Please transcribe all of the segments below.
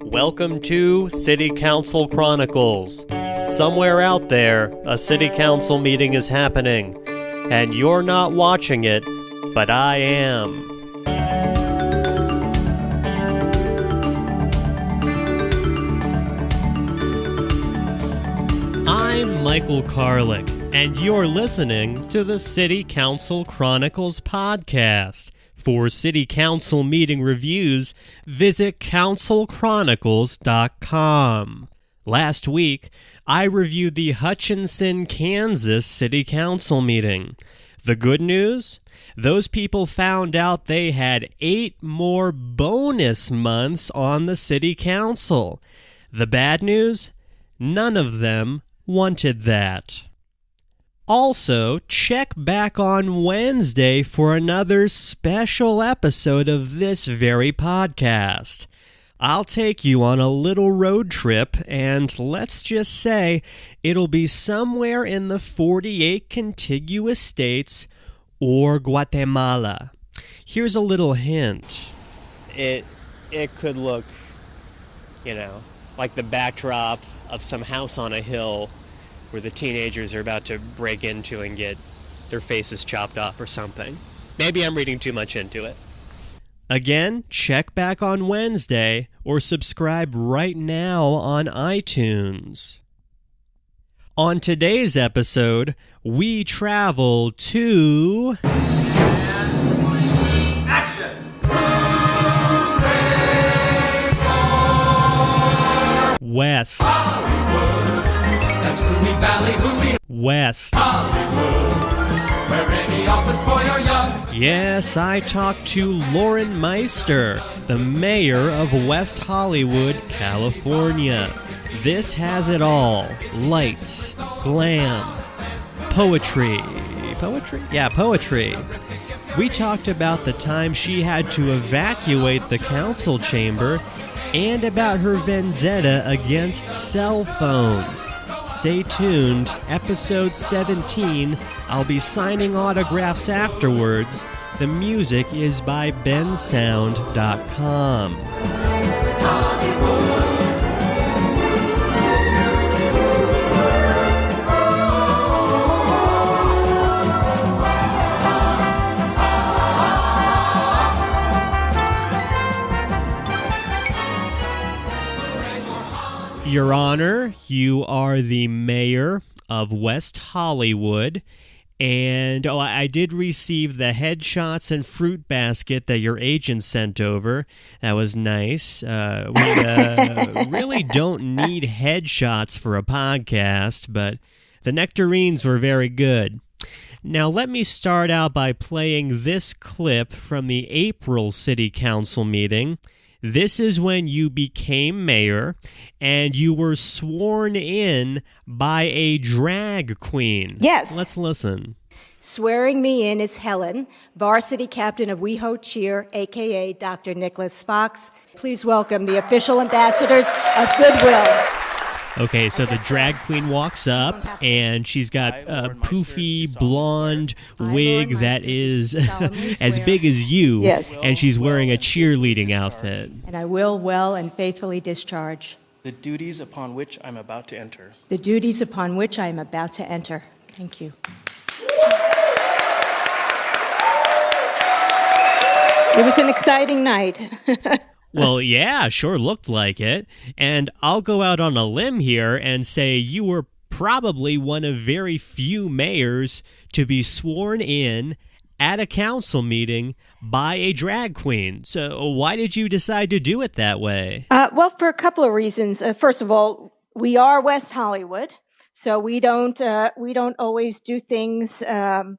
Welcome to City Council Chronicles. Somewhere out there, a city council meeting is happening, and you're not watching it, but I am. I'm Michael Carlick, and you're listening to the City Council Chronicles podcast. For City Council meeting reviews, visit councilchronicles.com. Last week, I reviewed the Hutchinson, Kansas City Council meeting. The good news? Those people found out they had 8 more bonus months on the City Council. The bad news? None of them wanted that. Also, check back on Wednesday for another special episode of this very podcast. I'll take you on a little road trip, and let's just say it'll be somewhere in the 48 contiguous states or Guatemala. Here's a little hint. It could look, like the backdrop of some house on a hill where the teenagers are about to break into and get their faces chopped off or something. Maybe I'm reading too much into it. Again, check back on Wednesday or subscribe right now on iTunes. On today's episode, we travel to... Action! West. Hollywood, that's Hooey Valley, Hooey. West. Hollywood, where any office boy or young. Yes, I talked to Lauren Meister, the mayor of West Hollywood, California. This has it all. Lights, glam, poetry. Poetry? Yeah, poetry. We talked about the time she had to evacuate the council chamber and about her vendetta against cell phones. Stay tuned. Episode 17. I'll be signing autographs afterwards. The music is by bensound.com. Your Honor, you are the mayor of West Hollywood, and I did receive the headshots and fruit basket that your agent sent over. That was nice. We really don't need headshots for a podcast, but the nectarines were very good. Now, let me start out by playing this clip from the April City Council meeting. This is when you became mayor, and you were sworn in by a drag queen. Yes. Let's listen. Swearing me in is Helen, varsity captain of WeHo Cheer, a.k.a. Dr. Nicholas Fox. Please welcome the official ambassadors of Goodwill. Okay, so the drag queen walks up, and she's got a poofy blonde wig that is as big as you, Yes. and she's wearing a cheerleading outfit. And I will well and faithfully discharge the duties upon which I'm about to enter. the duties upon which I am about to enter. Thank you. It was an exciting night. Well, yeah, sure looked like it. And I'll go out on a limb here and say you were probably one of very few mayors to be sworn in at a council meeting by a drag queen. So why did you decide to do it that way? Well, for a couple of reasons. First of all, we are West Hollywood, so we don't always do things the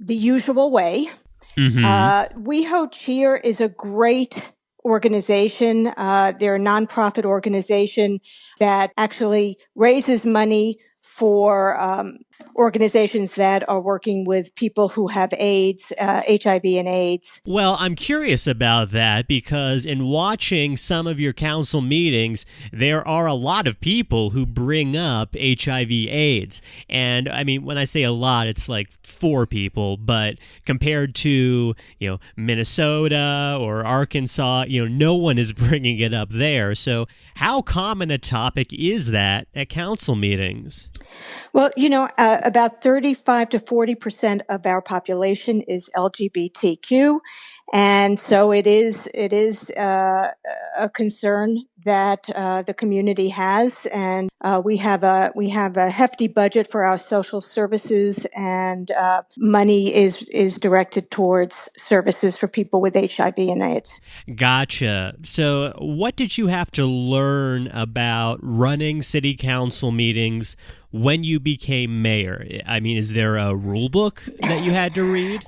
usual way. Mm-hmm. WeHo Cheer is a great organization. They're a nonprofit organization that actually raises money for organizations that are working with people who have AIDS, HIV and AIDS. Well, I'm curious about that because in watching some of your council meetings, there are a lot of people who bring up HIV/AIDS. And I mean, when I say a lot, it's like 4 people, but compared to, Minnesota or Arkansas, no one is bringing it up there. So how common a topic is that at council meetings? Well, about 35 to 40% of our population is LGBTQ. And so it is a concern that the community has, and we have a hefty budget for our social services, and money is directed towards services for people with HIV and AIDS. Gotcha. So what did you have to learn about running city council meetings when you became mayor? I mean, is there a rule book that you had to read?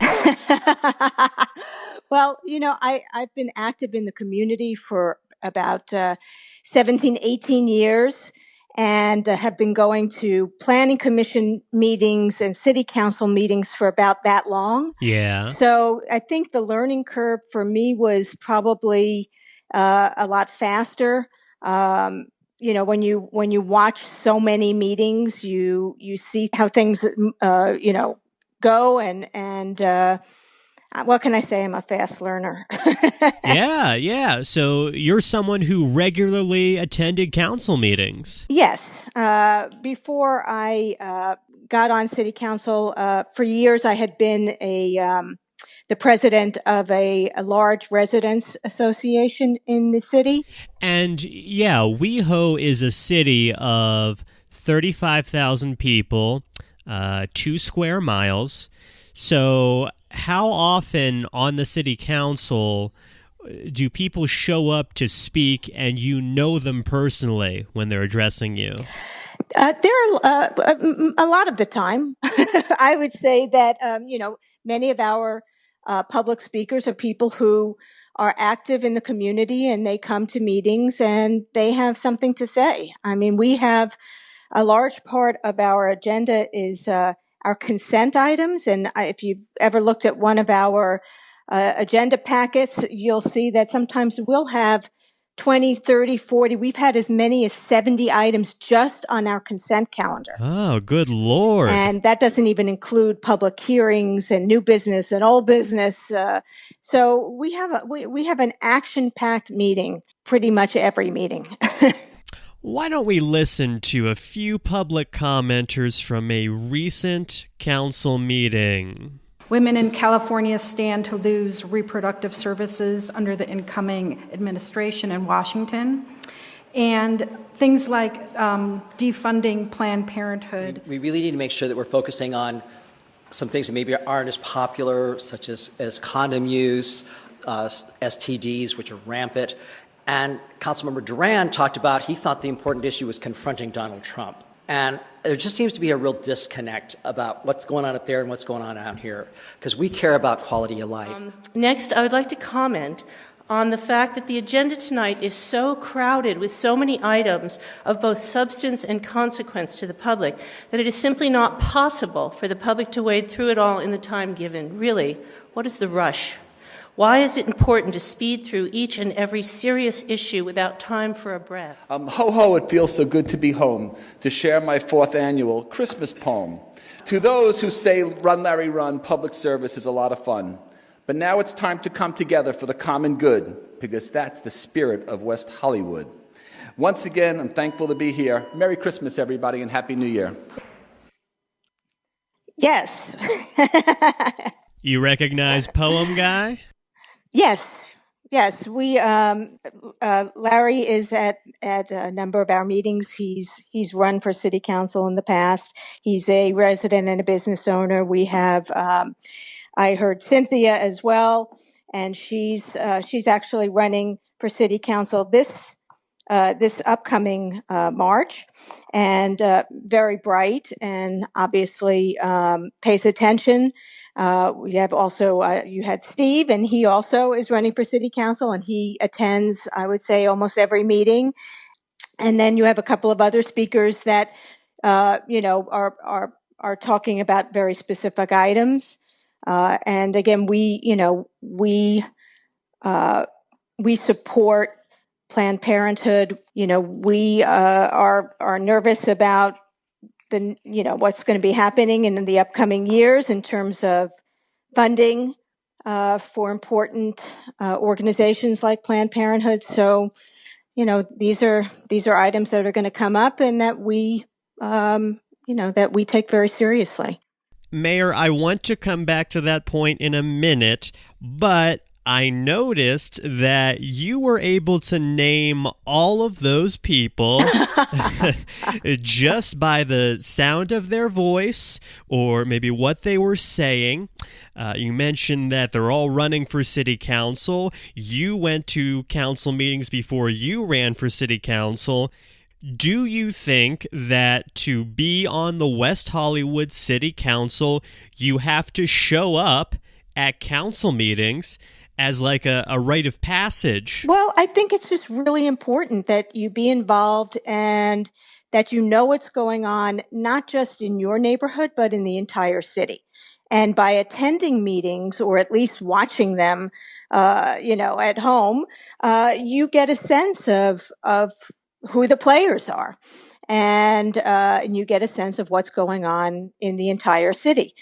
Well, I've been active in the community for about 17, 18 years, and have been going to planning commission meetings and city council meetings for about that long. Yeah. So I think the learning curve for me was probably a lot faster. When you watch so many meetings, you see how things go, and what can I say? I'm a fast learner. Yeah. So you're someone who regularly attended council meetings. Yes. Before I got on city council, for years I had been the president of a large residents association in the city. And yeah, WeHo is a city of 35,000 people, 2 square miles. So how often on the city council do people show up to speak and you know them personally when they're addressing you? There are a lot of the time. I would say that, many of our public speakers are people who are active in the community, and they come to meetings and they have something to say. I mean, we have a large part of our agenda is our consent items. And if you've ever looked at one of our agenda packets, you'll see that sometimes we'll have 20, 30, 40. We've had as many as 70 items just on our consent calendar. Oh, good Lord. And that doesn't even include public hearings and new business and old business. So we have an action-packed meeting pretty much every meeting. Why don't we listen to a few public commenters from a recent council meeting? Women in California stand to lose reproductive services under the incoming administration in Washington. And things like defunding Planned Parenthood. We really need to make sure that we're focusing on some things that maybe aren't as popular, such as condom use, STDs, which are rampant. And Councilmember Duran talked about, he thought the important issue was confronting Donald Trump. And there just seems to be a real disconnect about what's going on up there and what's going on out here, because we care about quality of life. Next, I would like to comment on the fact that the agenda tonight is so crowded with so many items of both substance and consequence to the public that it is simply not possible for the public to wade through it all in the time given. Really, what is the rush? Why is it important to speed through each and every serious issue without time for a breath? Ho, ho, it feels so good to be home, to share my 4th annual Christmas poem. To those who say, run, Larry, run, public service is a lot of fun. But now it's time to come together for the common good, because that's the spirit of West Hollywood. Once again, I'm thankful to be here. Merry Christmas, everybody, and Happy New Year. Yes. You recognize Poem Guy? Yes. We Larry is at a number of our meetings. He's run for city council in the past. He's a resident and a business owner. We have I heard Cynthia as well, and she's actually running for city council this upcoming March, and very bright, and obviously pays attention. We have also, you had Steve, and he also is running for city council, and he attends, I would say, almost every meeting. And then you have a couple of other speakers that, are are talking about very specific items. And again, we support Planned Parenthood. We are nervous about what's going to be happening in the upcoming years in terms of funding for important organizations like Planned Parenthood. So, these are items that are going to come up and that we take very seriously. Mayor, I want to come back to that point in a minute, but I noticed that you were able to name all of those people just by the sound of their voice or maybe what they were saying. You mentioned that they're all running for city council. You went to council meetings before you ran for city council. Do you think that to be on the West Hollywood City Council, you have to show up at council meetings as like a rite of passage? Well, I think it's just really important that you be involved and that you know what's going on, not just in your neighborhood, but in the entire city. And by attending meetings or at least watching them, at home, you get a sense of who the players are, and you get a sense of what's going on in the entire city.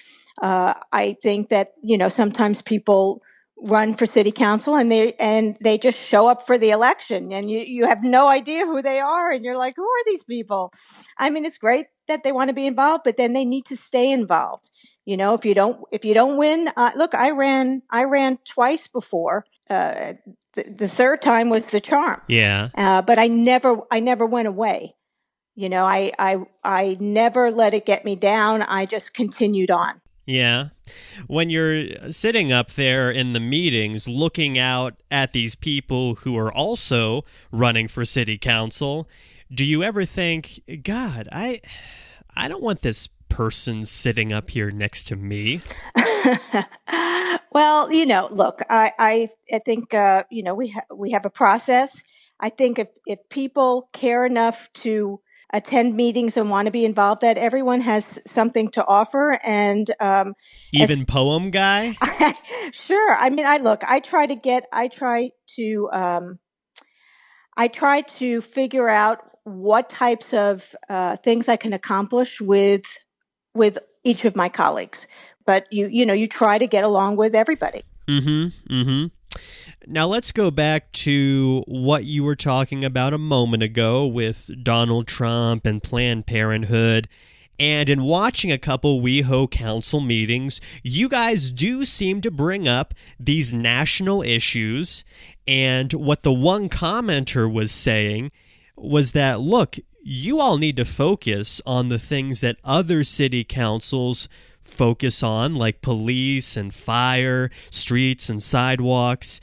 I think that sometimes people run for city council and they just show up for the election, and you have no idea who they are, and you're like, who are these people? I mean, it's great that they want to be involved, but then they need to stay involved. If you don't win, look, I ran twice before. The third time was the charm. Yeah. But I never went away. I never let it get me down. I just continued on. Yeah. When you're sitting up there in the meetings looking out at these people who are also running for city council, do you ever think, God, I don't want this person sitting up here next to me? Well, look, I think, we have a process. I think if people care enough to attend meetings and want to be involved, that everyone has something to offer. And even poem guy? Sure. I mean, I try to figure out what types of things I can accomplish with each of my colleagues. But you try to get along with everybody. Now let's go back to what you were talking about a moment ago with Donald Trump and Planned Parenthood. And in watching a couple WeHo council meetings, you guys do seem to bring up these national issues. And what the one commenter was saying was that, look, you all need to focus on the things that other city councils focus on, like police and fire, streets and sidewalks.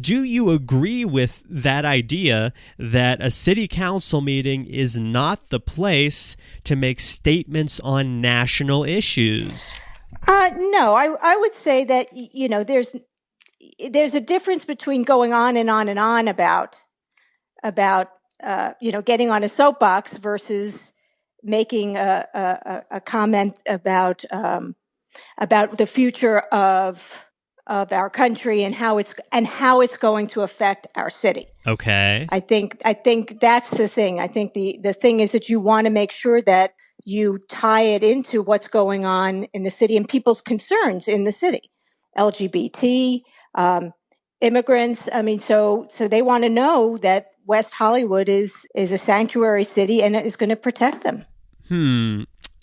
Do you agree with that idea that a city council meeting is not the place to make statements on national issues? No, I would say that, there's a difference between going on and on and on about getting on a soapbox versus making a comment about the future of our country and how it's going to affect our city. Okay. I think that's the thing. I think the thing is that you want to make sure that you tie it into what's going on in the city and people's concerns in the city. LGBT, immigrants. I mean, so they want to know that West Hollywood is a sanctuary city and is going to protect them.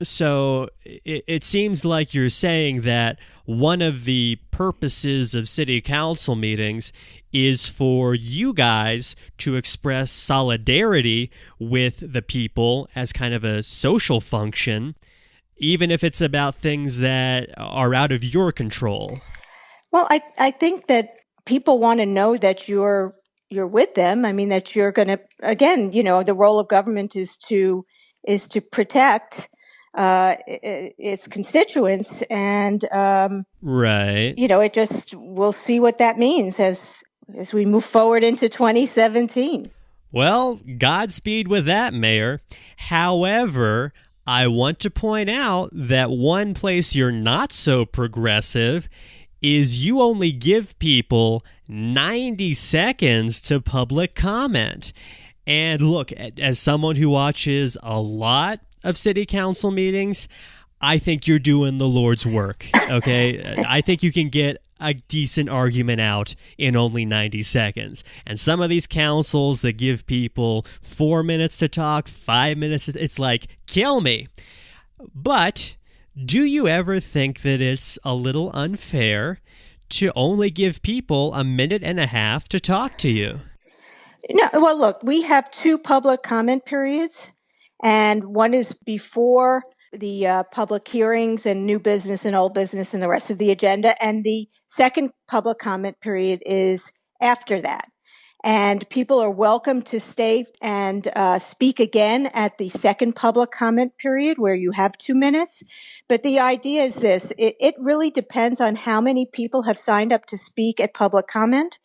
So it seems like you're saying that one of the purposes of city council meetings is for you guys to express solidarity with the people as kind of a social function, even if it's about things that are out of your control. Well, I think that people want to know that you're with them. I mean, that you're going to, again, the role of government is to protect its constituents, and right. It just, we'll see what that means as we move forward into 2017. Well, Godspeed with that, Mayor. However, I want to point out that one place you're not so progressive is you only give people 90 seconds to public comment. And look, as someone who watches a lot of city council meetings, I think you're doing the Lord's work, okay? I think you can get a decent argument out in only 90 seconds. And some of these councils that give people 4 minutes to talk, 5 minutes, it's like, kill me. But do you ever think that it's a little unfair to only give people a minute and a half to talk to you? No, well, look, we have 2 public comment periods, and one is before the public hearings and new business and old business and the rest of the agenda, and the second public comment period is after that. And people are welcome to stay and speak again at the second public comment period where you have 2 minutes. But the idea is this, it really depends on how many people have signed up to speak at public comment.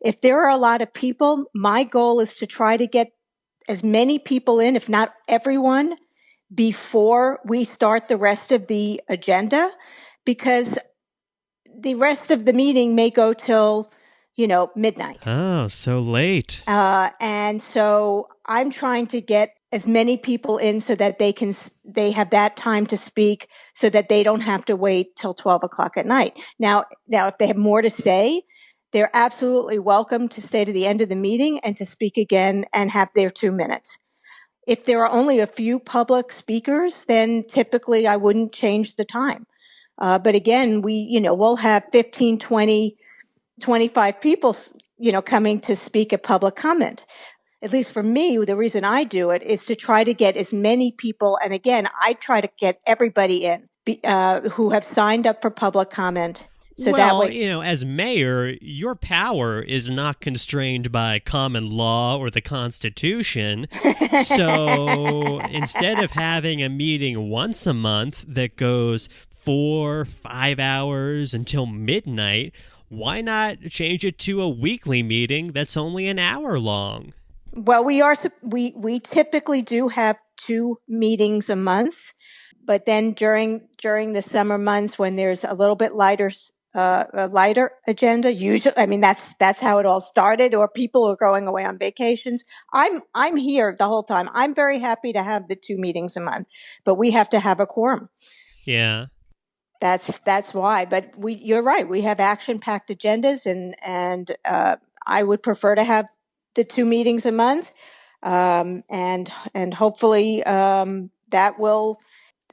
If there are a lot of people, my goal is to try to get as many people in, if not everyone, before we start the rest of the agenda, because the rest of the meeting may go till, midnight. Oh, so late. And so I'm trying to get as many people in so that they have that time to speak so that they don't have to wait till 12 o'clock at night. Now, if they have more to say, they're absolutely welcome to stay to the end of the meeting and to speak again and have their 2 minutes. If there are only a few public speakers, then typically I wouldn't change the time. But again, we'll have 15, 20, 25 people, coming to speak at public comment. At least for me, the reason I do it is to try to get as many people. And again, I try to get everybody in who have signed up for public comment. So well, that way, as mayor, your power is not constrained by common law or the Constitution. So instead of having a meeting once a month that goes 4-5 hours until midnight, why not change it to a weekly meeting that's only an hour long? Well, we typically do have 2 meetings a month, but then during the summer months when there's a little bit lighter agenda, usually, that's how it all started, or people are going away on vacations. I'm here the whole time. I'm very happy to have the 2 meetings a month, but we have to have a quorum. Yeah. That's why. But you're right. We have action-packed agendas, and I would prefer to have the 2 meetings a month, and hopefully that will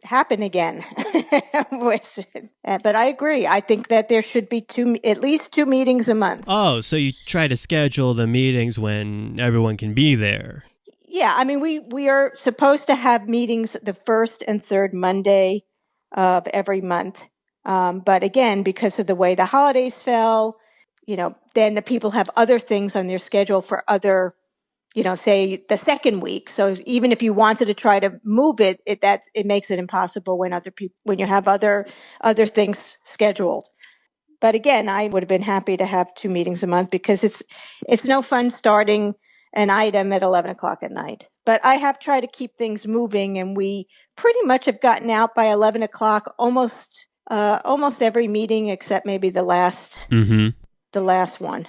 happen again. But I agree. I think that there should be at least 2 meetings a month. Oh, so you try to schedule the meetings when everyone can be there. Yeah, we are supposed to have meetings the first and third Monday of every month. But again, because of the way the holidays fell, then the people have other things on their schedule for other, say the second week. So even if you wanted to try to move it, it makes it impossible when you have other things scheduled. But again, I would have been happy to have 2 meetings a month because it's no fun starting an item at 11 o'clock at night. But I have tried to keep things moving, and we pretty much have gotten out by 11 o'clock almost every meeting except maybe the last one,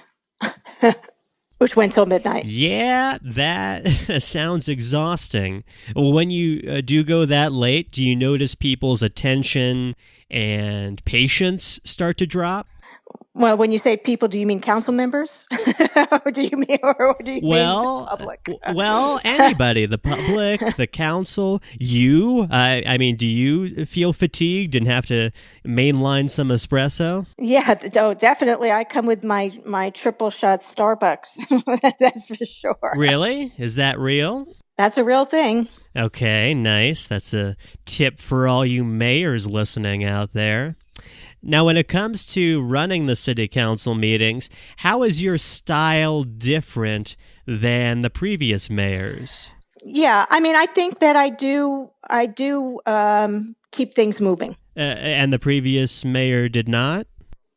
which went till midnight. Yeah, that sounds exhausting. When you do go that late, do you notice people's attention and patience start to drop? Well, when you say people, do you mean council members? or do you mean the public? Well, anybody, the public, the council, you. Do you feel fatigued and have to mainline some espresso? Yeah, definitely. I come with my triple shot Starbucks. That's for sure. Really? Is that real? That's a real thing. Okay, nice. That's a tip for all you mayors listening out there. Now, when it comes to running the city council meetings, how is your style different than the previous mayors? Yeah, I think that I do keep things moving. And the previous mayor did not?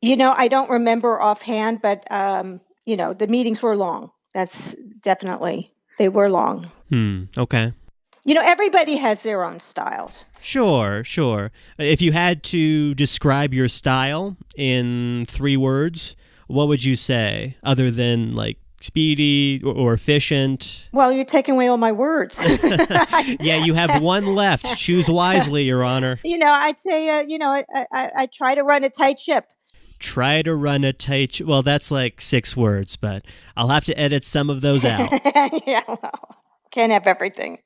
I don't remember offhand, but the meetings were long. That's definitely, they were long. Okay. Everybody has their own styles. Sure. If you had to describe your style in 3 words, what would you say, other than like speedy or efficient? Well, you're taking away all my words. Yeah, you have one left. Choose wisely, Your Honor. I'd say, I try to run a tight ship. Try to run a tight... Well, that's like 6 words, but I'll have to edit some of those out. Yeah, well, can't have everything.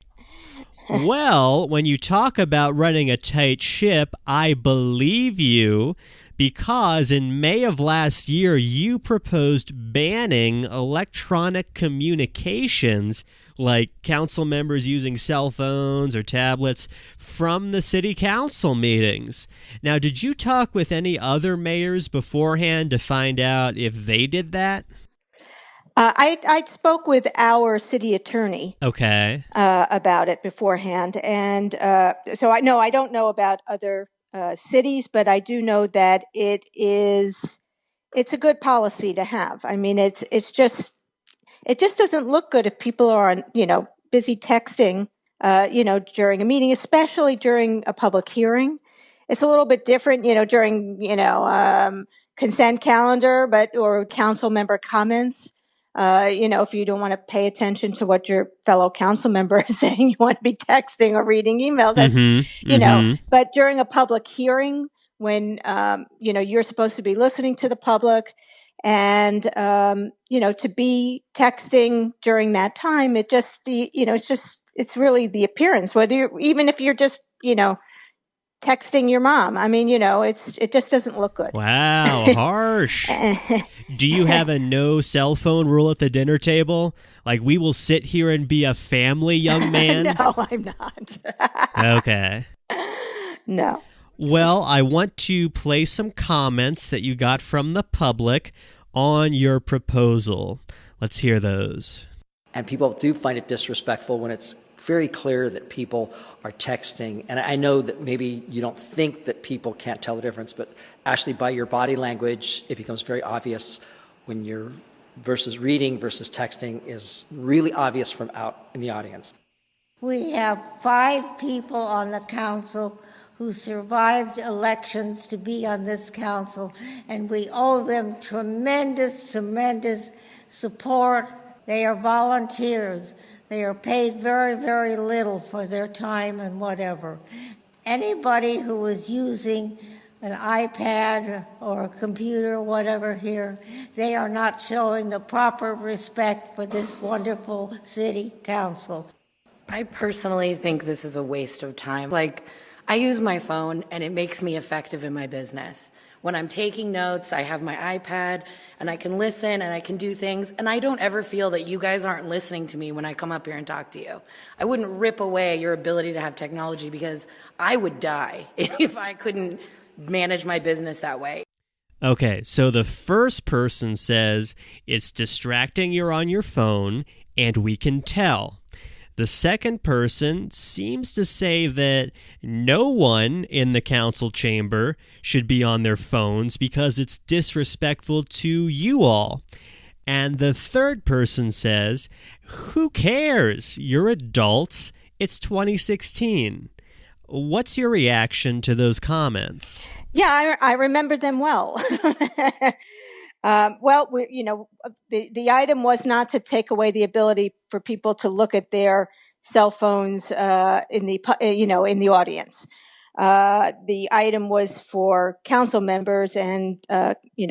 Well, when you talk about running a tight ship, I believe you, because in May of last year, you proposed banning electronic communications like council members using cell phones or tablets from the city council meetings. Now, did you talk with any other mayors beforehand to find out if they did that? I spoke with our city attorney. Okay. About it beforehand, and so I don't know about other cities, but I do know that it's a good policy to have. I mean, it just doesn't look good if people are busy texting, during a meeting, especially during a public hearing. It's a little bit different, during consent calendar, or council member comments. If you don't want to pay attention to what your fellow council member is saying, you want to be texting or reading email. That's, but during a public hearing, when, you're supposed to be listening to the public and, to be texting during that time, it's really the appearance, even if you're just, texting your mom. I mean, it just doesn't look good. Wow, harsh. Do you have a no cell phone rule at the dinner table? Like, we will sit here and be a family, young man? No, I'm not. Okay. No. Well, I want to play some comments that you got from the public on your proposal. Let's hear those. And people do find it disrespectful when it's very clear that people are texting. And I know that maybe you don't think that people can't tell the difference, but actually by your body language, it becomes very obvious when you're versus reading versus texting is really obvious from out in the audience. We have 5 people on the council who survived elections to be on this council, and we owe them tremendous support. They are volunteers. They are paid very, very little for their time and whatever. Anybody who is using an iPad or a computer or whatever here, they are not showing the proper respect for this wonderful city council. I personally think this is a waste of time. I use my phone and it makes me effective in my business. When I'm taking notes, I have my iPad and I can listen and I can do things, and I don't ever feel that you guys aren't listening to me when I come up here and talk to you. I wouldn't rip away your ability to have technology because I would die if I couldn't manage my business that way. Okay, so the first person says it's distracting, you're on your phone, and we can tell. The second person seems to say that no one in the council chamber should be on their phones because it's disrespectful to you all. And the third person says, who cares? You're adults. It's 2016. What's your reaction to those comments? Yeah, I remember them well. The item was not to take away the ability for people to look at their cell phones in the audience. The item was for council members and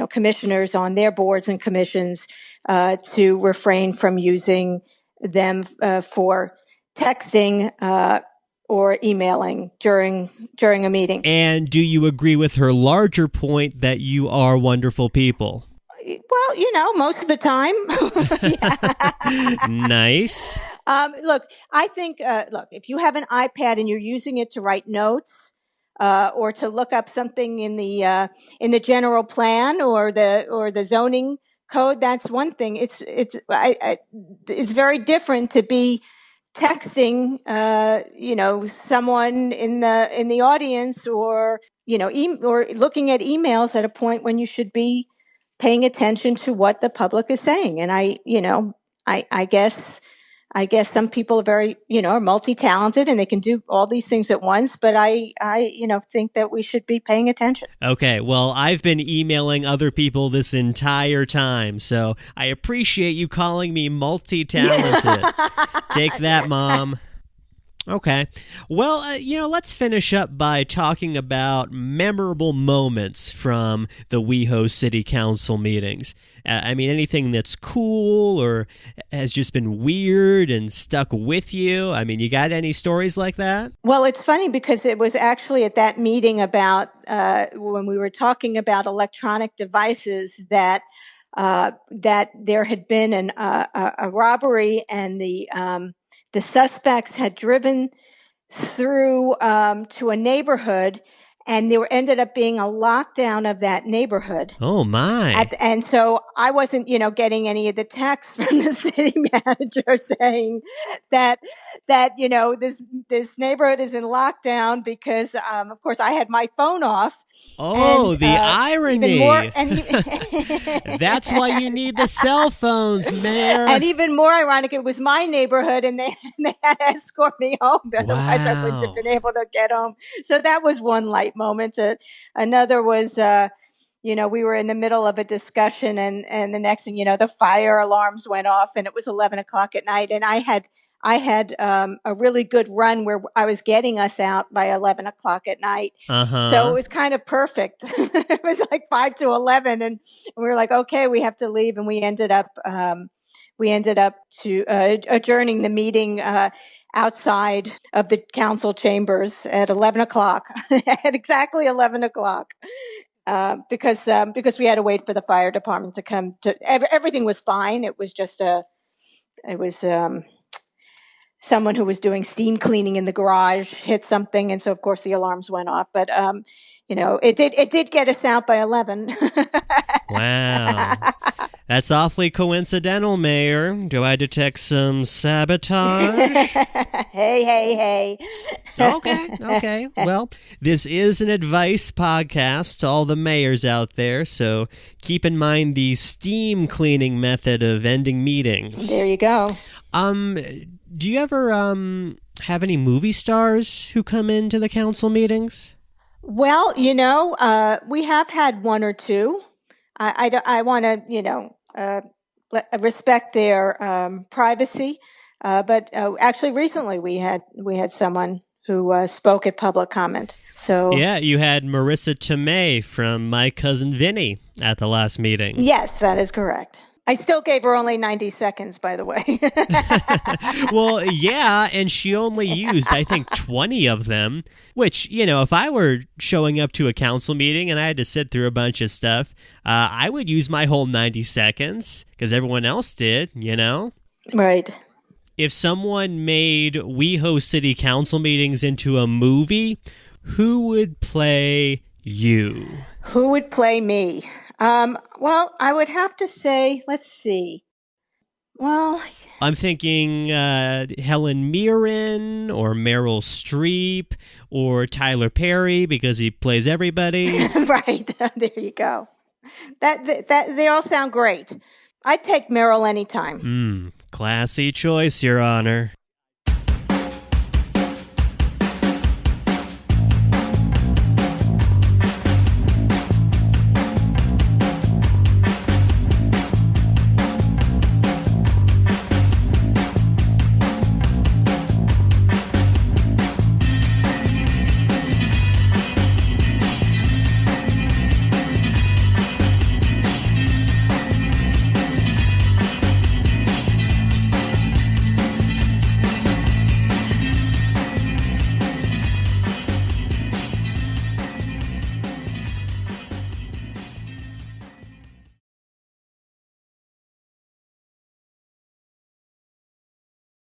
commissioners on their boards and commissions to refrain from using them for texting or emailing during a meeting. And do you agree with her larger point that you are wonderful people? Well, most of the time. Nice. Look, I think, if you have an iPad and you're using it to write notes or to look up something in the general plan or the zoning code, that's one thing. It's very different to be texting, someone in the audience or or looking at emails at a point when you should be paying attention to what the public is saying. And I guess I guess some people are very, are multi-talented and they can do all these things at once, but I think that we should be paying attention. Okay, well, I've been emailing other people this entire time, so I appreciate you calling me multi-talented. Take that, Mom. Okay. Well, let's finish up by talking about memorable moments from the WeHo City Council meetings. Anything that's cool or has just been weird and stuck with you. You got any stories like that? Well, it's funny because it was actually at that meeting about when we were talking about electronic devices that there had been a robbery, and the suspects had driven through to a neighborhood, and there ended up being a lockdown of that neighborhood. Oh, my. And so I wasn't, getting any of the texts from the city manager saying that this neighborhood is in lockdown because, of course, I had my phone off. Oh, and, the irony. That's why you need the cell phones, Mayor. And even more ironic, it was my neighborhood, and they had to escort me home. Otherwise, I wouldn't have been able to get home. So that was one light moment. Another was, we were in the middle of a discussion, and the next thing the fire alarms went off, and it was 11 o'clock at night, and I had a really good run where I was getting us out by 11 o'clock at night. Uh-huh. So it was kind of perfect. It was like 5 to 11, and we were like, okay, we have to leave. And we ended up adjourning the meeting outside of the council chambers at 11 o'clock, at exactly 11 o'clock. Because we had to wait for the fire department to come. Everything was fine. It was just someone who was doing steam cleaning in the garage hit something, and so of course the alarms went off. But it did get us out by 11. Wow. That's awfully coincidental, Mayor. Do I detect some sabotage? Hey. Okay. Well, this is an advice podcast to all the mayors out there, so keep in mind the steam cleaning method of ending meetings. There you go. Do you ever have any movie stars who come into the council meetings? Well, we have had one or two. I want to, respect their privacy. But actually, recently we had someone who spoke at public comment. So yeah, you had Marissa Tomei from My Cousin Vinny at the last meeting. Yes, that is correct. I still gave her only 90 seconds, by the way. Well, yeah, and she only used, I think, 20 of them, which, if I were showing up to a council meeting and I had to sit through a bunch of stuff, I would use my whole 90 seconds because everyone else did, Right. If someone made WeHo City Council meetings into a movie, who would play you? Who would play me? Well, I would have to say, let's see. Well, I'm thinking Helen Mirren or Meryl Streep or Tyler Perry because he plays everybody. Right. There you go. That they all sound great. I'd take Meryl anytime. Classy choice, Your Honor.